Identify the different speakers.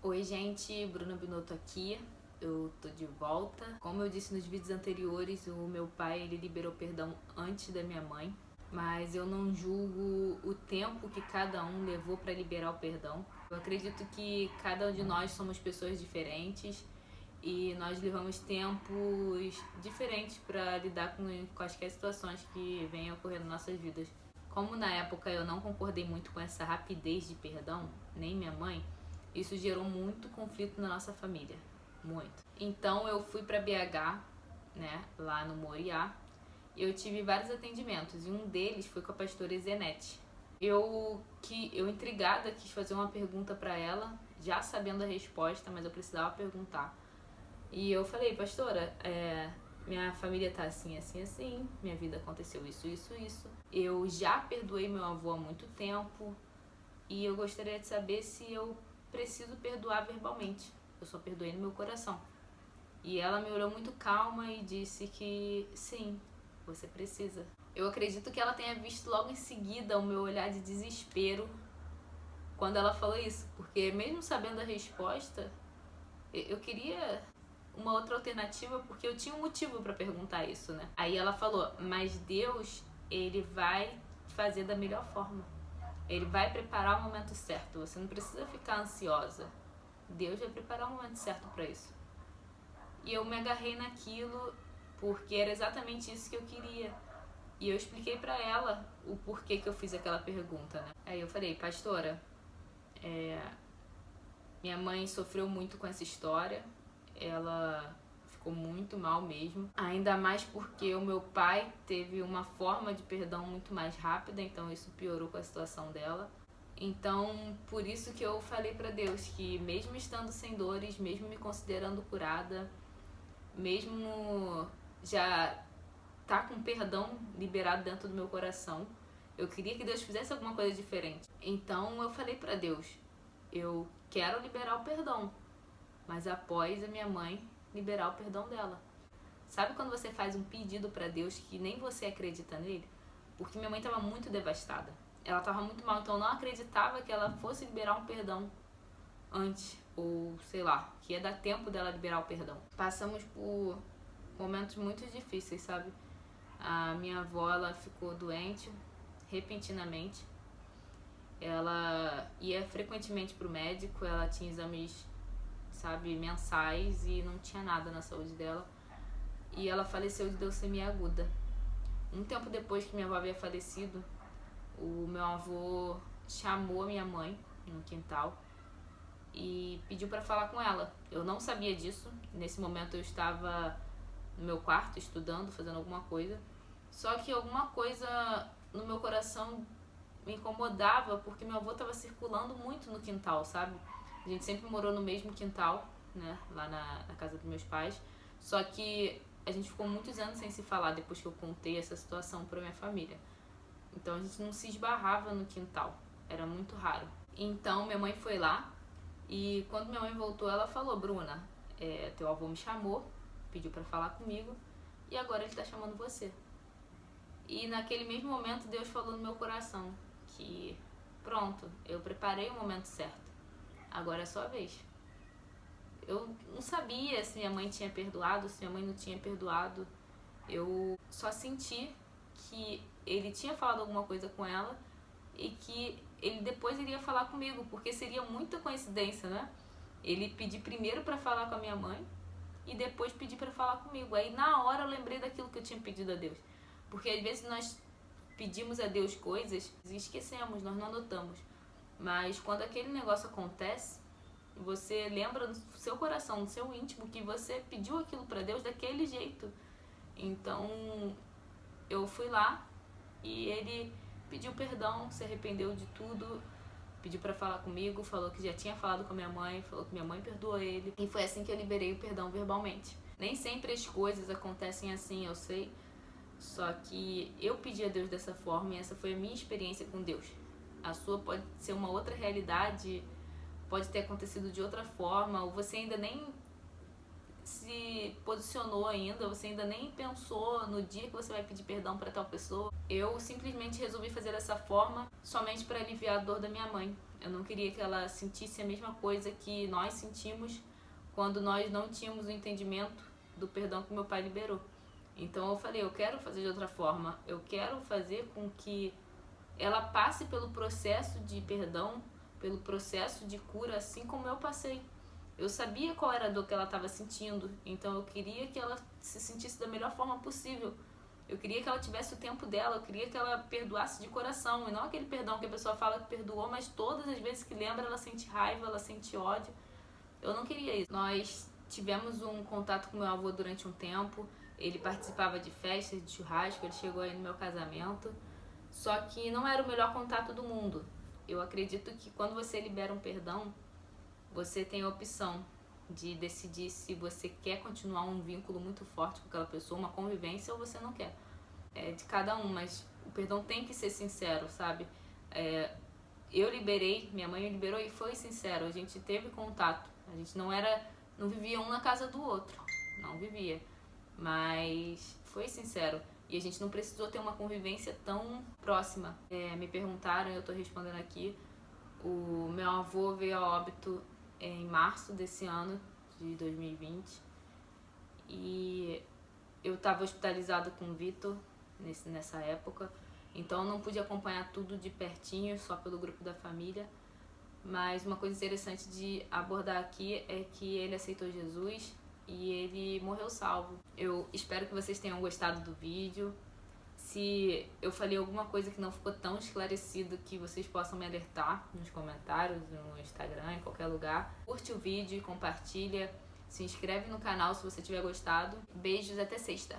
Speaker 1: Oi gente, Bruna Binotto aqui, eu tô de volta. Como eu disse nos vídeos anteriores, o meu pai ele liberou perdão antes da minha mãe, mas eu não julgo o tempo que cada um levou para liberar o perdão. Eu acredito que cada um de nós somos pessoas diferentes e nós levamos tempos diferentes para lidar com quaisquer situações que venham ocorrer nas nossas vidas. Como na época eu não concordei muito com essa rapidez de perdão, nem minha mãe, isso gerou muito conflito na nossa família, muito. Então eu fui para BH, né, lá no Moriá, e eu tive vários atendimentos, e um deles foi com a pastora Zenete. Eu intrigada, quis fazer uma pergunta para ela, já sabendo a resposta, mas eu precisava perguntar. E eu falei, pastora, minha família tá assim, assim, assim, minha vida aconteceu isso, isso, isso. Eu já perdoei meu avô há muito tempo, e eu gostaria de saber se eu preciso perdoar verbalmente. Eu só perdoei no meu coração. E ela me olhou muito calma e disse que sim, você precisa. Eu acredito que ela tenha visto logo em seguida o meu olhar de desespero quando ela falou isso, porque mesmo sabendo a resposta, eu queria uma outra alternativa porque eu tinha um motivo para perguntar isso, né? Aí ela falou, mas Deus, ele vai fazer da melhor forma. Ele vai preparar o momento certo, você não precisa ficar ansiosa. Deus vai preparar o momento certo para isso. E eu me agarrei naquilo porque era exatamente isso que eu queria. E eu expliquei para ela o porquê que eu fiz aquela pergunta, né? Aí eu falei, pastora, minha mãe sofreu muito com essa história, ela ficou muito mal mesmo, ainda mais porque o meu pai teve uma forma de perdão muito mais rápida, então isso piorou com a situação dela. Então, por isso que eu falei pra Deus que mesmo estando sem dores, mesmo me considerando curada, mesmo já tá com perdão liberado dentro do meu coração, eu queria que Deus fizesse alguma coisa diferente. Então eu falei pra Deus, eu quero liberar o perdão, mas após a minha mãe liberar o perdão dela. Sabe quando você faz um pedido pra Deus que nem você acredita nele? Porque minha mãe estava muito devastada. Ela estava muito mal, então eu não acreditava que ela fosse liberar um perdão antes, ou sei lá, que ia dar tempo dela liberar o perdão. Passamos por momentos muito difíceis, sabe? A minha avó, ela ficou doente repentinamente. Ela ia frequentemente pro médico, ela tinha exames, sabe, mensais e não tinha nada na saúde dela. E ela faleceu de leucemia aguda. Um tempo depois que minha avó havia falecido, o meu avô chamou a minha mãe no quintal e pediu para falar com ela. Eu não sabia disso. Nesse momento eu estava no meu quarto estudando, fazendo alguma coisa. Só que alguma coisa no meu coração me incomodava porque meu avô estava circulando muito no quintal, sabe? A gente sempre morou no mesmo quintal, né? Lá na casa dos meus pais. Só que a gente ficou muitos anos sem se falar depois que eu contei essa situação para minha família. Então a gente não se esbarrava no quintal. Era muito raro. Então minha mãe foi lá e quando minha mãe voltou ela falou, Bruna, teu avô me chamou, pediu para falar comigo e agora ele tá chamando você. E naquele mesmo momento Deus falou no meu coração que pronto, eu preparei o momento certo. Agora é a sua vez. Eu não sabia se minha mãe tinha perdoado, se minha mãe não tinha perdoado. Eu só senti que ele tinha falado alguma coisa com ela e que ele depois iria falar comigo, porque seria muita coincidência, né? Ele pedir primeiro para falar com a minha mãe e depois pedir para falar comigo. Aí na hora eu lembrei daquilo que eu tinha pedido a Deus. Porque às vezes nós pedimos a Deus coisas e esquecemos, nós não anotamos. Mas quando aquele negócio acontece, você lembra no seu coração, no seu íntimo, que você pediu aquilo para Deus daquele jeito. Então eu fui lá e ele pediu perdão, se arrependeu de tudo, pediu para falar comigo, falou que já tinha falado com a minha mãe, falou que minha mãe perdoou ele. E foi assim que eu liberei o perdão verbalmente. Nem sempre as coisas acontecem assim, eu sei. Só que eu pedi a Deus dessa forma e essa foi a minha experiência com Deus. A sua pode ser uma outra realidade, pode ter acontecido de outra forma, ou você ainda nem se posicionou ainda, você ainda nem pensou no dia que você vai pedir perdão para tal pessoa. Eu simplesmente resolvi fazer dessa forma somente para aliviar a dor da minha mãe. Eu não queria que ela sentisse a mesma coisa que nós sentimos quando nós não tínhamos o entendimento do perdão que meu pai liberou. Então eu falei, eu quero fazer de outra forma. Eu quero fazer com que ela passe pelo processo de perdão, pelo processo de cura, assim como eu passei. Eu sabia qual era a dor que ela estava sentindo, então eu queria que ela se sentisse da melhor forma possível. Eu queria que ela tivesse o tempo dela, eu queria que ela perdoasse de coração, e não aquele perdão que a pessoa fala que perdoou, mas todas as vezes que lembra ela sente raiva, ela sente ódio. Eu não queria isso. Nós tivemos um contato com meu avô durante um tempo, ele participava de festas, de churrasco, ele chegou aí no meu casamento, só que não era o melhor contato do mundo. Eu acredito que quando você libera um perdão, você tem a opção de decidir se você quer continuar um vínculo muito forte com aquela pessoa, uma convivência, ou você não quer. É de cada um, mas o perdão tem que ser sincero, sabe? Eu liberei, minha mãe me liberou e foi sincero, a gente teve contato. A gente não vivia um na casa do outro, não vivia, mas foi sincero. E a gente não precisou ter uma convivência tão próxima. Me perguntaram, eu tô respondendo aqui, o meu avô veio a óbito em março desse ano, de 2020, e eu estava hospitalizada com o Vitor nessa época, então eu não pude acompanhar tudo de pertinho, só pelo grupo da família, mas uma coisa interessante de abordar aqui é que ele aceitou Jesus e ele morreu salvo. Eu espero que vocês tenham gostado do vídeo. Se eu falei alguma coisa que não ficou tão esclarecido, que vocês possam me alertar nos comentários, no Instagram, em qualquer lugar. Curte o vídeo e compartilha. Se inscreve no canal se você tiver gostado. Beijos, até sexta!